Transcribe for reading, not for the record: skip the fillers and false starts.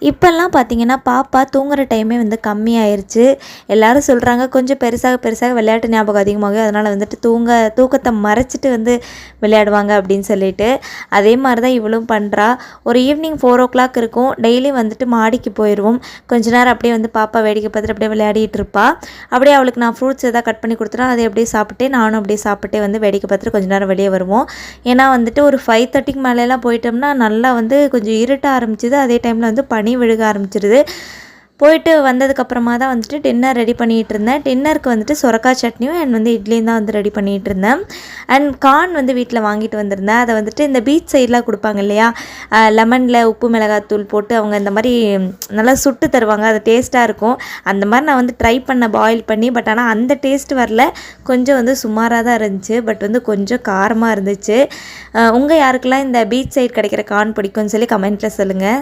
இப்போல்லாம் பார்த்தீங்கன்னா பாப்பா தூங்குகிற டைமே வந்து கம்மியாயிருச்சு. எல்லாரும் சொல்கிறாங்க கொஞ்சம் பெருசாக பெருசாக விளையாட்டு ஞாபகம் அதிகமாகும், அதனால் வந்துட்டு தூக்கத்தை மறைச்சிட்டு வந்து விளையாடுவாங்க அப்படின்னு சொல்லிட்டு. அதே மாதிரி தான் இவளும் பண்ணுறா. ஒரு ஈவினிங் 4:00 இருக்கும். டெய்லி வந்துட்டு மாடிக்கு போயிடுவோம். கொஞ்ச நேரம் அப்படியே வந்து பாப்பா வேடிக்கை பார்த்துட்டு அப்படியே விளையாடிட்டு இருப்பா. அப்படியே அவளுக்கு நான் ஃப்ரூட்ஸ் எதாவது கட் பண்ணி கொடுத்துட்டா அதை அப்படியே சாப்பிட்டு நானும் அப்படியே சாப்பிட்டே வந்து வேடிக்கை பார்த்துட்டு கொஞ்ச நேரம் வெளியே வருவோம். ஏன்னா வந்துட்டு ஒரு 5:30க்கு மேலெலாம் போயிட்டோம்னா நல்லா வந்து கொஞ்சம் இருட்ட ஆரம்பிச்சிது. அதே டைமில் வந்து பனி விழுக ஆரம்பிச்சிருது. போயிட்டு வந்ததுக்கப்புறமா தான் வந்துட்டு டின்னர் ரெடி பண்ணிகிட்டு இருந்தேன். டின்னருக்கு வந்துட்டு சுரக்காய் சட்னியும் அண்ட் வந்து இட்லியும் தான் வந்து ரெடி பண்ணிகிட்டு இருந்தேன். அண்ட் கார்ன் வந்து வீட்டில் வாங்கிட்டு வந்திருந்தேன். அதை வந்துட்டு இந்த பீச் சைடெலாம் கொடுப்பாங்க இல்லையா, லெமனில் உப்பு மிளகாத்தூள் போட்டு அவங்க இந்த மாதிரி நல்லா சுட்டு தருவாங்க. அது டேஸ்ட்டாக இருக்கும். அந்த மாதிரி நான் வந்து ட்ரை பண்ணேன் பாயில் பண்ணி. பட் ஆனால் அந்த டேஸ்ட் வரல. கொஞ்சம் வந்து சுமாராக தான் இருந்துச்சு. பட் வந்து கொஞ்சம் காரமாக இருந்துச்சு. உங்கள் யாருக்கெல்லாம் இந்த பீச் சைடு கிடைக்கிற கார்ன் பிடிக்கும்னு சொல்லி கமெண்ட்டில் சொல்லுங்கள்.